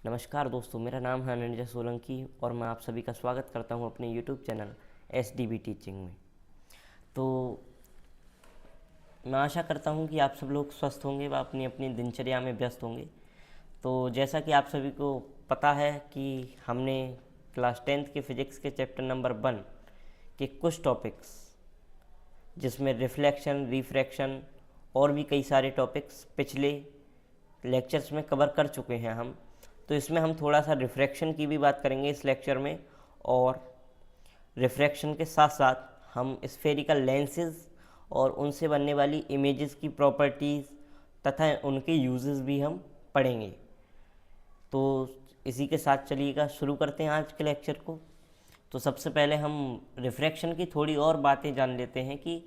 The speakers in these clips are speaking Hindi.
नमस्कार दोस्तों, मेरा नाम है अनिल सोलंकी और मैं आप सभी का स्वागत करता हूं अपने YouTube चैनल SDB टीचिंग में। तो मैं आशा करता हूं कि आप सब लोग स्वस्थ होंगे व अपनी अपनी दिनचर्या में व्यस्त होंगे। तो जैसा कि आप सभी को पता है कि हमने क्लास 10th के फिज़िक्स के चैप्टर नंबर 1 के कुछ टॉपिक्स, जिसमें रिफ्लेक्शन, रिफ्रैक्शन और भी कई सारे टॉपिक्स पिछले लेक्चर्स में कवर कर चुके हैं हम। तो इसमें हम थोड़ा सा रिफ्रैक्शन की भी बात करेंगे इस लेक्चर में, और रिफ्रैक्शन के साथ साथ हम स्फेरिकल लेंसेज और उनसे बनने वाली इमेजेस की प्रॉपर्टीज़ तथा उनके यूजेस भी हम पढ़ेंगे। तो इसी के साथ चलिएगा शुरू करते हैं आज के लेक्चर को। तो सबसे पहले हम रिफ्रैक्शन की थोड़ी और बातें जान लेते हैं कि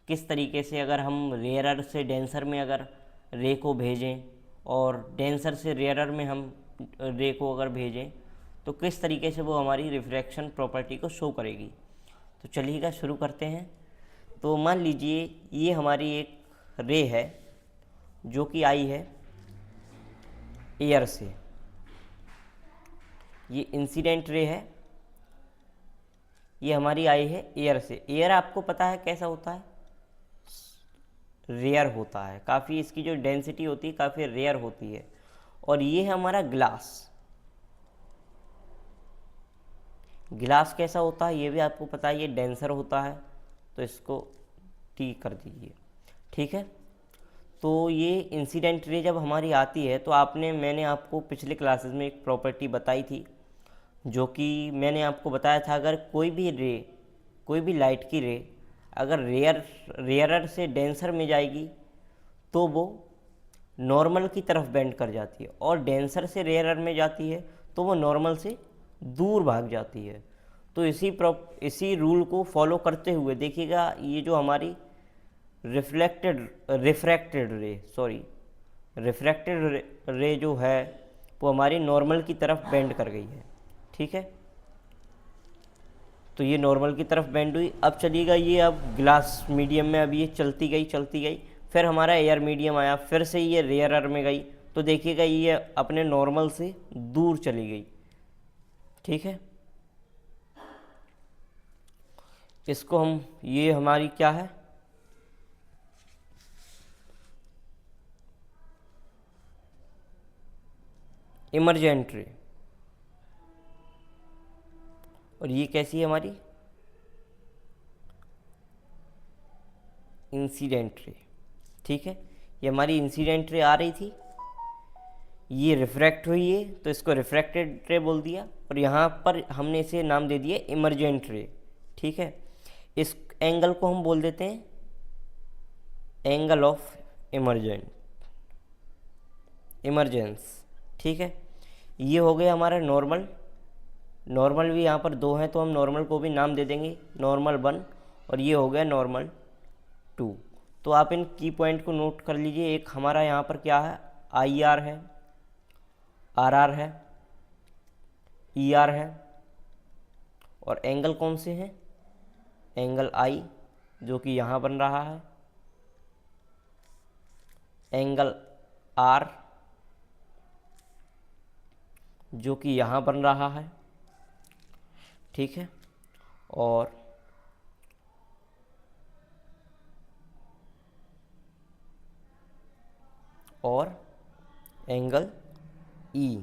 किस तरीके से अगर हम रेयरर से डेंसर में अगर रे को भेजें और डेंसर से रेयरर में हम रे को अगर भेजें तो किस तरीके से वो हमारी रिफ्रैक्शन प्रॉपर्टी को शो करेगी। तो चलिएगा शुरू करते हैं। तो मान लीजिए ये हमारी एक रे है जो कि आई है एयर से। ये इंसिडेंट रे है, ये हमारी आई है एयर से। एयर आपको पता है कैसा होता है, रेयर होता है, काफ़ी इसकी जो डेंसिटी होती है काफ़ी रेयर होती है। और ये है हमारा ग्लास। गिलास कैसा होता है ये भी आपको पता है, ये डेंसर होता है। तो इसको टी कर दीजिए, ठीक है। तो ये इंसिडेंट रे जब हमारी आती है तो मैंने आपको पिछले क्लासेस में एक प्रॉपर्टी बताई थी, जो कि मैंने आपको बताया था अगर कोई भी लाइट की रे अगर रेयरर से डेंसर में जाएगी तो वो नॉर्मल की तरफ बेंड कर जाती है, और डेंसर से रेयरर में जाती है तो वो नॉर्मल से दूर भाग जाती है। तो इसी रूल को फॉलो करते हुए देखिएगा, ये जो हमारी रिफ्रैक्टेड रे जो है वो हमारी नॉर्मल की तरफ बेंड कर गई है, ठीक है। तो ये नॉर्मल की तरफ बेंड हुई। अब चलिएगा, ये अब ग्लास मीडियम में अब ये चलती गई, फिर हमारा एयर मीडियम आया, फिर से ये रेयरर में गई। तो देखिएगा ये अपने नॉर्मल से दूर चली गई, ठीक है। इसको ये हमारी क्या है, इमरजेंट रे। और ये कैसी है हमारी, इंसिडेंट रे, ठीक है। ये हमारी इंसिडेंट रे आ रही थी, ये रिफ्रैक्ट हुई है तो इसको रिफ्रैक्टेड रे बोल दिया, और यहाँ पर हमने इसे नाम दे दिया इमरजेंट रे, ठीक है। इस एंगल को हम बोल देते हैं एंगल ऑफ इमरजेंस, ठीक है। ये हो गया हमारा नॉर्मल भी यहाँ पर दो हैं तो हम नॉर्मल को भी नाम दे देंगे नॉर्मल 1, और ये हो गया नॉर्मल 2। तो आप इन की पॉइंट को नोट कर लीजिए। एक हमारा यहाँ पर क्या है, IR है, RR है, ER है, और एंगल कौन से हैं, एंगल I जो कि यहाँ बन रहा है, एंगल R जो कि यहाँ बन रहा है, ठीक है। और एंगल E,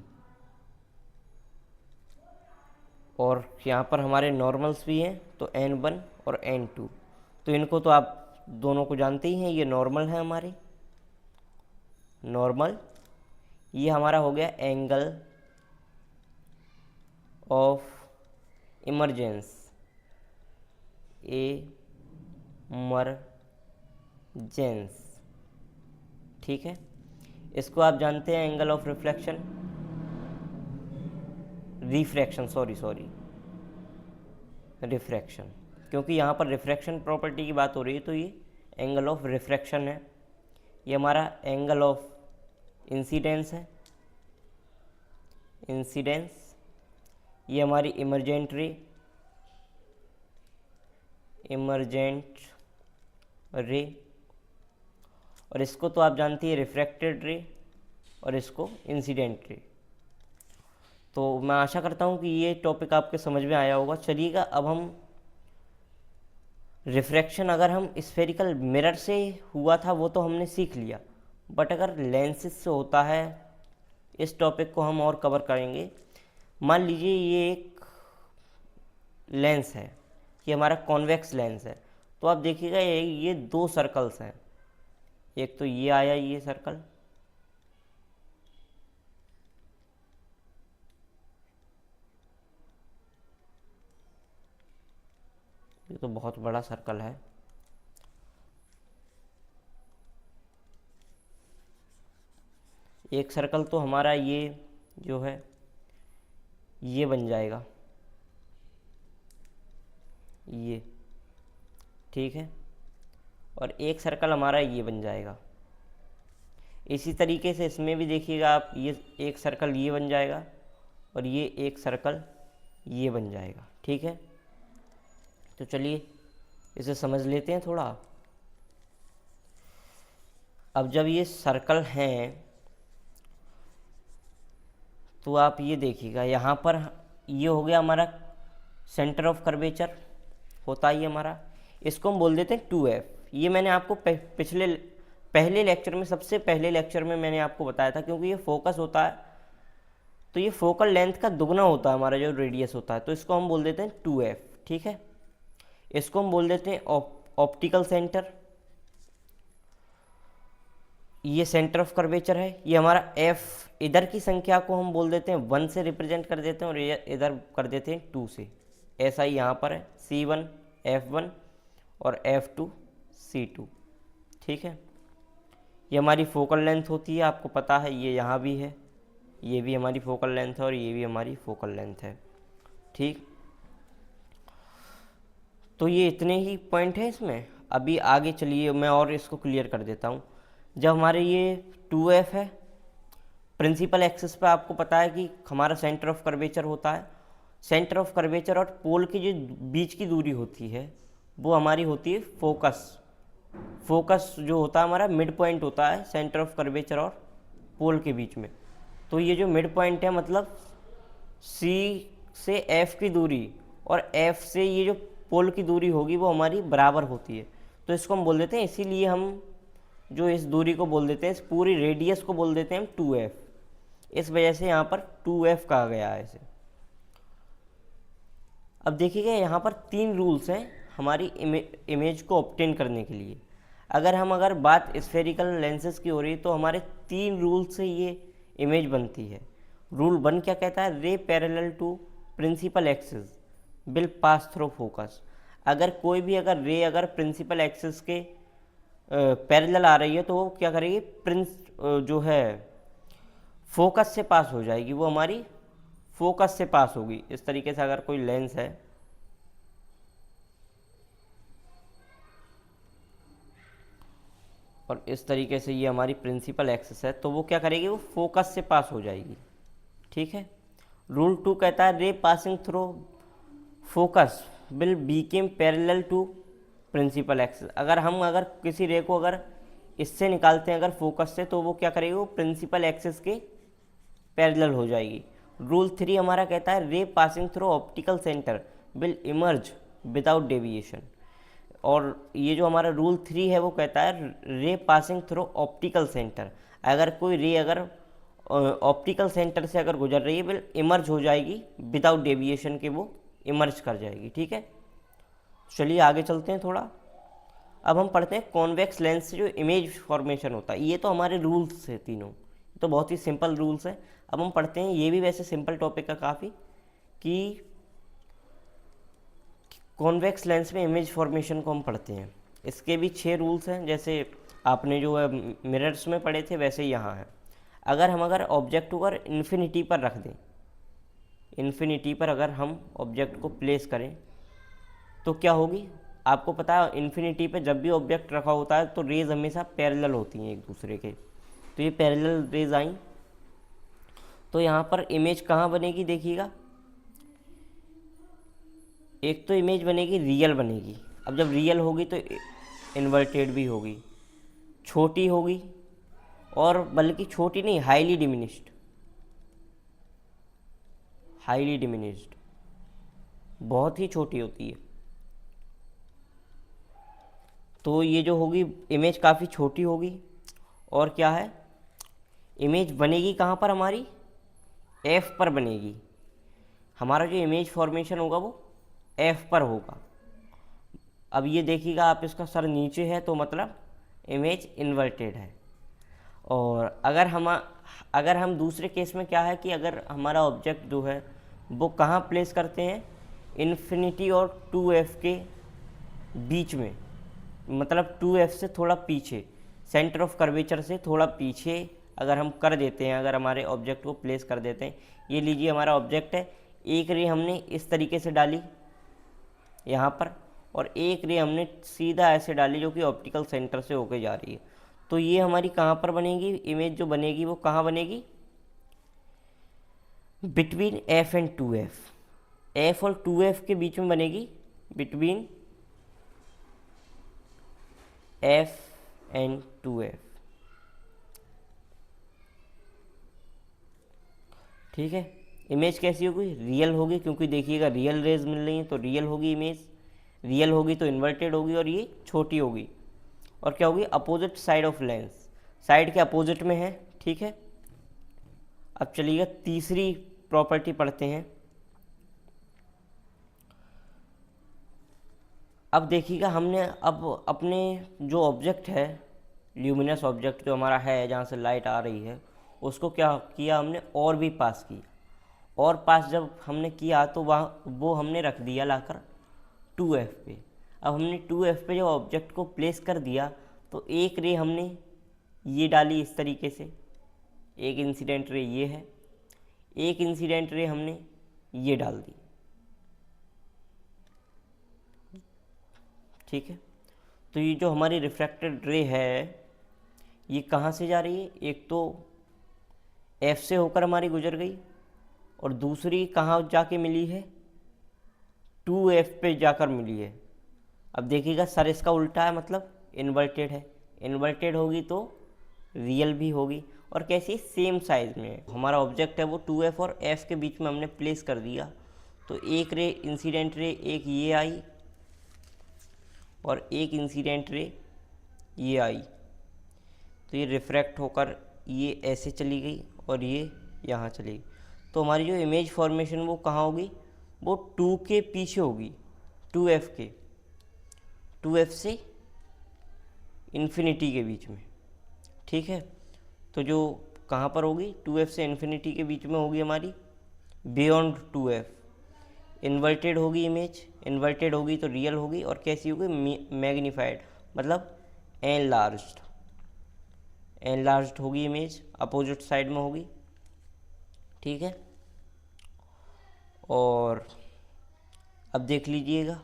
और यहाँ पर हमारे नॉर्मल्स भी हैं तो N1 और N2। तो इनको तो आप दोनों को जानते ही हैं, ये नॉर्मल है हमारे नॉर्मल। ये हमारा हो गया एंगल ऑफ इमरजेंस, ठीक है। इसको आप जानते हैं एंगल ऑफ रिफ्रैक्शन, क्योंकि यहाँ पर रिफ्रैक्शन प्रॉपर्टी की बात हो रही है तो ये एंगल ऑफ रिफ्रैक्शन है। ये हमारा एंगल ऑफ इंसिडेंस है, ये हमारी इमरजेंट रे, और इसको तो आप जानती है रिफ्रैक्टेड रे, और इसको इंसिडेंट रे। तो मैं आशा करता हूँ कि ये टॉपिक आपके समझ में आया होगा। चलिएगा अब हम रिफ्रैक्शन, अगर हम स्फेरिकल मिरर से हुआ था वो तो हमने सीख लिया, बट अगर लेंसेज से होता है, इस टॉपिक को हम और कवर करेंगे। मान लीजिए ये एक लेंस है, ये हमारा कॉन्वेक्स लेंस है, तो आप देखिएगा ये दो सर्कल्स हैं, एक तो ये आया ये सर्कल, ये तो बहुत बड़ा सर्कल है, एक सर्कल तो हमारा ये जो है ये बन जाएगा, ये ठीक है, और एक सर्कल हमारा ये बन जाएगा। इसी तरीके से इसमें भी देखिएगा आप, ये एक सर्कल ये बन जाएगा और ये एक सर्कल ये बन जाएगा। ठीक है, तो चलिए इसे समझ लेते हैं थोड़ा। अब जब ये सर्कल हैं तो आप ये देखिएगा, यहाँ पर ये हो गया हमारा सेंटर ऑफ कर्वेचर होता ही हमारा, इसको हम बोल देते हैं 2f। ये मैंने आपको पहले लेक्चर में, सबसे पहले लेक्चर में मैंने आपको बताया था, क्योंकि ये फोकस होता है तो ये फोकल लेंथ का दुगना होता है हमारा जो रेडियस होता है, तो इसको हम बोल देते हैं 2f। ठीक है, इसको हम बोल देते हैं ऑप्टिकल सेंटर। ये सेंटर ऑफ कर्वेचर है, ये हमारा f, इधर की संख्या को हम बोल देते हैं 1 से रिप्रेजेंट कर देते हैं और इधर कर देते हैं 2 से। ऐसा ही यहाँ पर है C1 F1 और F2 C2। ठीक है, ये हमारी फोकल लेंथ होती है, आपको पता है, ये यहाँ भी है, ये भी हमारी फोकल लेंथ है और ये भी हमारी फोकल लेंथ है। ठीक, तो ये इतने ही पॉइंट है इसमें। अभी आगे चलिए मैं और इसको क्लियर कर देता हूँ। जब हमारे ये 2f है, प्रिंसिपल एक्सिस पे आपको पता है कि हमारा सेंटर ऑफ कर्वेचर होता है, सेंटर ऑफ कर्वेचर और पोल की जो बीच की दूरी होती है वो हमारी होती है फोकस। फोकस जो होता है हमारा मिड पॉइंट होता है सेंटर ऑफ कर्वेचर और पोल के बीच में। तो ये जो मिड पॉइंट है, मतलब C से F की दूरी और F से ये जो पोल की दूरी होगी वो हमारी बराबर होती है, तो इसको हम बोल देते हैं, इसीलिए हम जो इस दूरी को बोल देते हैं, इस पूरी रेडियस को बोल देते हैं हम 2f। इस वजह से यहाँ पर 2f कहा गया है इसे। अब देखिएगा यहाँ पर 3 रूल्स हैं हमारी इमेज को ऑब्टेन करने के लिए। अगर बात स्फेरिकल लेंसेज की हो रही तो हमारे 3 रूल से ये इमेज बनती है। रूल 1 क्या कहता है, ray parallel to principal axis will pass through focus. अगर कोई भी रे प्रिंसिपल एक्सिस के पैरेलल आ रही है तो वो क्या करेगी, जो है फोकस से पास हो जाएगी, वो हमारी फोकस से पास होगी। इस तरीके से अगर कोई लेंस है और इस तरीके से ये हमारी प्रिंसिपल एक्सिस है, तो वो क्या करेगी, वो फोकस से पास हो जाएगी। ठीक है, रूल 2 कहता है ray passing through focus will become parallel to principal axis. अगर किसी रे को इससे निकालते हैं फोकस से, तो वो क्या करेगी, वो प्रिंसिपल एक्सिस के पैरेलल हो जाएगी। रूल 3 हमारा कहता है ray passing through optical centre will emerge without deviation. और ये जो हमारा रूल 3 है वो कहता है ray passing through optical centre, अगर कोई रे ऑप्टिकल सेंटर से गुजर रही है, विल इमर्ज हो जाएगी विदाउट डेविएशन के, वो इमर्ज कर जाएगी। ठीक है, चलिए आगे चलते हैं थोड़ा। अब हम पढ़ते हैं कॉन्वेक्स लेंस से जो इमेज फॉर्मेशन होता है। ये तो हमारे रूल्स है तीनों, तो बहुत ही सिंपल रूल्स है। अब हम पढ़ते हैं, ये भी वैसे सिंपल टॉपिक है काफ़ी, कि कॉन्वेक्स लेंस में इमेज फॉर्मेशन को हम पढ़ते हैं। इसके भी 6 रूल्स हैं, जैसे आपने जो है मिरर्स में पढ़े थे वैसे ही यहाँ है। अगर ऑब्जेक्ट को इन्फिनिटी पर रख दें, इन्फिनिटी पर हम ऑब्जेक्ट को प्लेस करें तो क्या होगी, आपको पता है इन्फिनिटी पे जब भी ऑब्जेक्ट रखा होता है तो रेज हमेशा पैरेलल होती हैं एक दूसरे के। तो ये पैरेलल रेज आई, तो यहाँ पर इमेज कहाँ बनेगी, देखिएगा, एक तो इमेज बनेगी रियल बनेगी। अब जब रियल होगी तो इन्वर्टेड भी होगी, छोटी होगी, और बल्कि छोटी नहीं, हाईली डिमिनिश्ड। हाईली डिमिनिश्ड, बहुत ही छोटी होती है। तो ये जो होगी इमेज काफ़ी छोटी होगी, और क्या है, इमेज बनेगी कहाँ पर हमारी, एफ पर बनेगी। हमारा जो इमेज फॉर्मेशन होगा वो एफ पर होगा। अब ये देखिएगा आप, इसका सर नीचे है तो मतलब इमेज इन्वर्टेड है। और अगर हम दूसरे केस में क्या है कि अगर हमारा ऑब्जेक्ट जो है वो कहाँ प्लेस करते हैं, इन्फिनिटी और 2f के बीच में, मतलब 2f से थोड़ा पीछे, सेंटर ऑफ कर्वेचर से थोड़ा पीछे अगर हम कर देते हैं, अगर हमारे ऑब्जेक्ट को प्लेस कर देते हैं। ये लीजिए हमारा ऑब्जेक्ट है, एक रे हमने इस तरीके से डाली यहाँ पर, और एक रे हमने सीधा ऐसे डाली जो कि ऑप्टिकल सेंटर से होके जा रही है। तो ये हमारी कहाँ पर बनेगी, इमेज जो बनेगी वो कहाँ बनेगी, between F and 2f, F और 2f के बीच में बनेगी, बिटवीन एफ एंड 2f। ठीक है, इमेज कैसी होगी, रियल होगी, क्योंकि देखिएगा रियल रेज मिल रही हैं तो रियल होगी इमेज, रियल होगी तो इन्वर्टेड होगी, और ये छोटी होगी। और क्या होगी, opposite side of lens, side के अपोजिट में है। ठीक है, अब चलिएगा तीसरी प्रॉपर्टी पढ़ते हैं। अब देखिएगा हमने अब अपने जो ऑब्जेक्ट है, ल्यूमिनस ऑब्जेक्ट जो हमारा है जहाँ से लाइट आ रही है, उसको क्या किया हमने, और भी पास किया। और पास जब हमने किया तो वहाँ वो हमने रख दिया लाकर 2f पे। अब हमने 2f पे जब ऑब्जेक्ट को प्लेस कर दिया तो एक रे हमने ये डाली इस तरीके से, एक इंसिडेंट रे ये है, एक इंसिडेंट रे हमने ये डाल दी। ठीक है, तो ये जो हमारी रिफ्रैक्टेड रे है ये कहाँ से जा रही है, एक तो F से होकर हमारी गुजर गई, और दूसरी कहाँ जाके मिली है, 2f पे जाकर मिली है। अब देखिएगा सर इसका उल्टा है, मतलब इन्वर्टेड है, इन्वर्टेड होगी तो रियल भी होगी, और कैसी, सेम साइज में है। हमारा ऑब्जेक्ट है वो 2f और f के बीच में हमने प्लेस कर दिया, तो एक रे इंसिडेंट रे एक ये आई, और एक इंसिडेंट रे ये आई, तो ये रिफ्रैक्ट होकर ये ऐसे चली गई और ये यहाँ चली गई। तो हमारी जो इमेज फॉर्मेशन वो कहाँ होगी, वो 2 के पीछे होगी, 2f के, 2f से इन्फिनिटी के बीच में। ठीक है, तो जो कहाँ पर होगी, 2f से इन्फिनिटी के बीच में होगी हमारी, बियॉन्ड 2f। इन्वर्टेड होगी इमेज, इन्वर्टेड होगी तो रियल होगी, और कैसी होगी, मैग्नीफाइड, मतलब एनलार्ज्ड, एनलार्ज्ड होगी इमेज, अपोजिट साइड में होगी। ठीक है, और अब देख लीजिएगा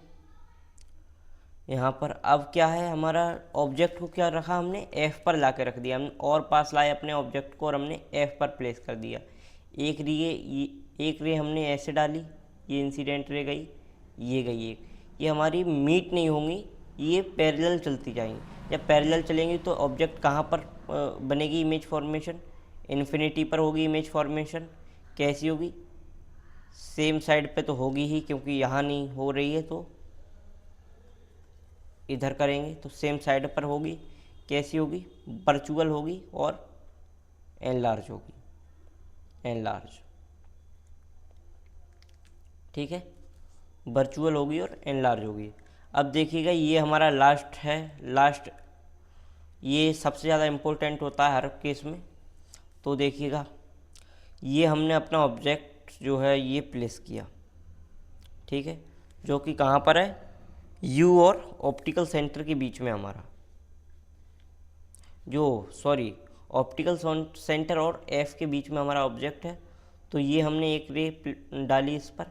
यहाँ पर, अब क्या है, हमारा ऑब्जेक्ट को क्या रखा हमने, एफ पर ला के रख दिया हमने, और पास लाए अपने ऑब्जेक्ट को और हमने एफ पर प्लेस कर दिया। एक रे हमने ऐसे डाली, ये इंसिडेंट रे गई, ये गई एक, ये हमारी मीट नहीं होंगी, ये पैरेलल चलती जाएंगी। जब पैरेलल चलेंगी तो ऑब्जेक्ट कहाँ पर बनेगी इमेज फॉर्मेशन, इन्फिनिटी पर होगी इमेज फॉर्मेशन। कैसी होगी, सेम साइड पे तो होगी ही, क्योंकि यहाँ नहीं हो रही है तो इधर करेंगे तो सेम साइड पर होगी। कैसी होगी, वर्चुअल होगी और एनलार्ज होगी, एनलार्ज। ठीक है, वर्चुअल होगी और एनलार्ज होगी। अब देखिएगा ये हमारा लास्ट है, लास्ट ये सबसे ज़्यादा इम्पोर्टेंट होता है हर केस में। तो देखिएगा ये हमने अपना ऑब्जेक्ट जो है ये प्लेस किया, ठीक है, जो कि कहाँ पर है, यू और ऑप्टिकल सेंटर के बीच में हमारा ऑप्टिकल सेंटर और एफ के बीच में हमारा ऑब्जेक्ट है। तो ये हमने एक रे डाली इस पर,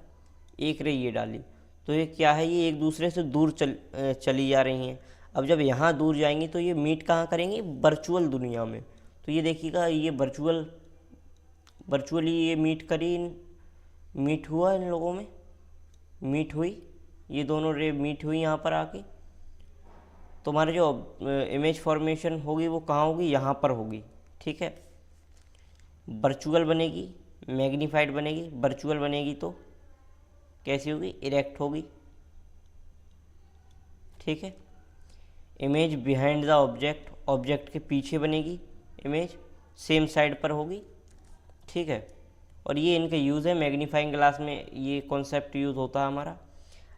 एक रे ये डाली, तो ये क्या है, ये एक दूसरे से दूर चली जा रही हैं। अब जब यहाँ दूर जाएंगी तो ये मीट कहाँ करेंगी, वर्चुअल दुनिया में। तो ये देखिएगा ये वर्चुअली ये मीट हुआ इन लोगों में, मीट हुई, ये दोनों रे मीट हुई यहाँ पर आके। तो हमारी जो इमेज फॉर्मेशन होगी वो कहाँ होगी, यहाँ पर होगी। ठीक है, वर्चुअल बनेगी, मैग्नीफाइड बनेगी, वर्चुअल बनेगी तो कैसी होगी, इरेक्ट होगी। ठीक है। Image behind the object, object के पीछे बनेगी इमेज, सेम साइड पर होगी। ठीक है। और ये इनके यूज़ है, मैग्नीफाइंग ग्लास में ये कॉन्सेप्ट यूज़ होता है हमारा।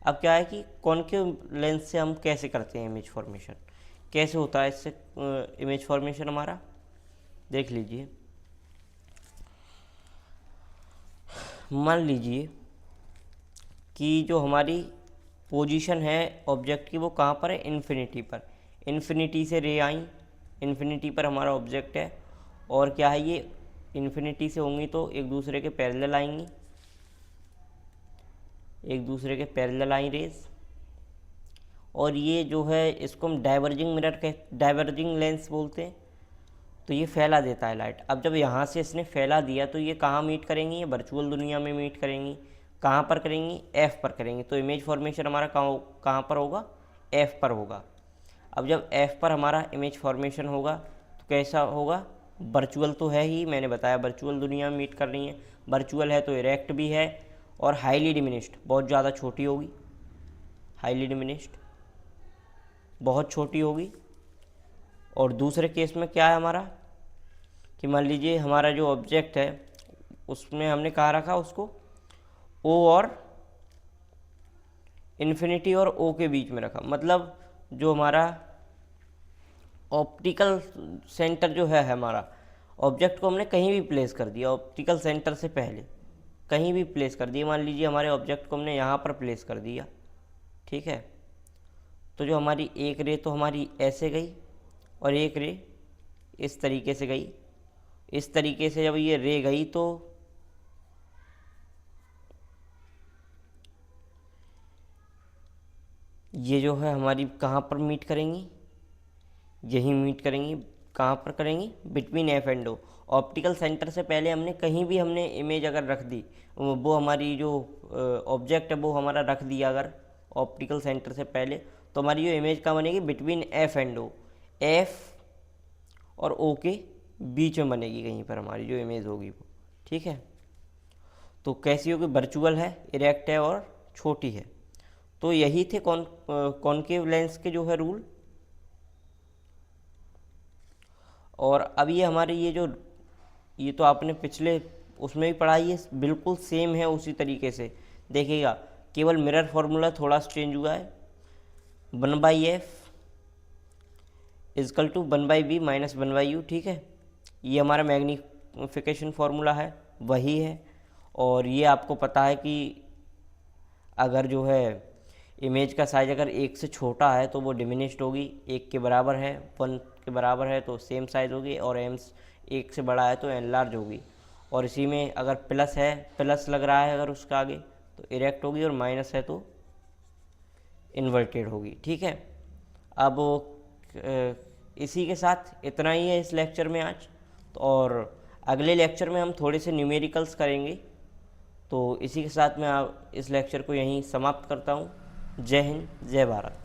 अब क्या है कि कॉनकेव लेंस से हम कैसे करते हैं इमेज फॉर्मेशन, कैसे होता है इससे इमेज फॉर्मेशन हमारा, देख लीजिए। मान लीजिए कि जो हमारी पोजीशन है ऑब्जेक्ट की वो कहाँ पर है, इन्फिनिटी पर। इन्फिनिटी से रे आई, इन्फिनिटी पर हमारा ऑब्जेक्ट है, और क्या है ये इन्फिनिटी से होंगी तो एक दूसरे के पैरेलल आएंगी, एक दूसरे के पैरेलल आई रेज। और ये जो है इसको हम डाइवर्जिंग मिरर के डाइवर्जिंग लेंस बोलते हैं। तो ये फैला देता है लाइट। अब जब यहाँ से इसने फैला दिया तो ये कहाँ मीट करेंगी, ये वर्चुअल दुनिया में मीट करेंगी। कहाँ पर करेंगी, एफ पर करेंगी। तो इमेज फॉर्मेशन हमारा कहाँ पर होगा, एफ पर होगा। अब जब एफ पर हमारा इमेज फॉर्मेशन होगा तो कैसा होगा, वर्चुअल तो है ही, मैंने बताया वर्चुअल दुनिया में मीट कर रही है। वर्चुअल है तो इरेक्ट भी है, और हाईली डिमिनिश्ड बहुत ज़्यादा छोटी होगी, हाईली डिमिनिश्ड बहुत छोटी होगी। और दूसरे केस में क्या है हमारा कि मान लीजिए हमारा जो ऑब्जेक्ट है उसमें हमने कहाँ रखा उसको, ओ और इन्फिनिटी और ओ के बीच में रखा। मतलब जो हमारा ऑप्टिकल सेंटर जो है हमारा, ऑब्जेक्ट को हमने कहीं भी प्लेस कर दिया, ऑप्टिकल सेंटर से पहले कहीं भी प्लेस कर दिया। मान लीजिए हमारे ऑब्जेक्ट को हमने यहाँ पर प्लेस कर दिया। ठीक है। तो जो हमारी एक रे तो हमारी ऐसे गई, और एक रे इस तरीके से गई। इस तरीके से जब ये रे गई तो ये जो है हमारी कहाँ पर मीट करेंगी, यही मीट करेंगी। कहाँ पर करेंगी, between F and O. Optical centre से पहले हमने कहीं भी हमने इमेज अगर रख दी, वो हमारी जो ऑब्जेक्ट है वो हमारा रख दिया अगर ऑप्टिकल सेंटर से पहले, तो हमारी जो इमेज कहाँ बनेगी, between F and O. F और ओ के बीच में बनेगी कहीं पर हमारी जो इमेज होगी वो। ठीक है। तो कैसी होगी, वर्चुअल है, इरेक्ट है और छोटी है। तो यही थे कॉनकेव लेंस के जो है रूल। और अब ये हमारे ये तो आपने पिछले उसमें भी पढ़ाई है, बिल्कुल सेम है उसी तरीके से। देखिएगा केवल मिरर फॉर्मूला थोड़ा सा चेंज हुआ है। 1/f is equal to 1/b minus 1/u। ठीक है। ये हमारा मैग्नीफिकेशन फार्मूला है, वही है। और ये आपको पता है कि अगर जो है इमेज का साइज अगर 1 से छोटा है तो वो डिमिनिश्ड होगी, 1 के बराबर है, 1 के बराबर है तो सेम साइज होगी, और m 1 से बड़ा है तो एनलार्ज होगी। और इसी में अगर प्लस है, प्लस लग रहा है अगर उसका आगे तो इरेक्ट होगी, और माइनस है तो इन्वर्टेड होगी। ठीक है। अब इसी के साथ इतना ही है इस लेक्चर में आज। और अगले लेक्चर में हम थोड़े से न्यूमेरिकल्स करेंगे। तो इसी के साथ मैं इस लेक्चर को यहीं समाप्त करता हूँ। जय हिंद, जय भारत।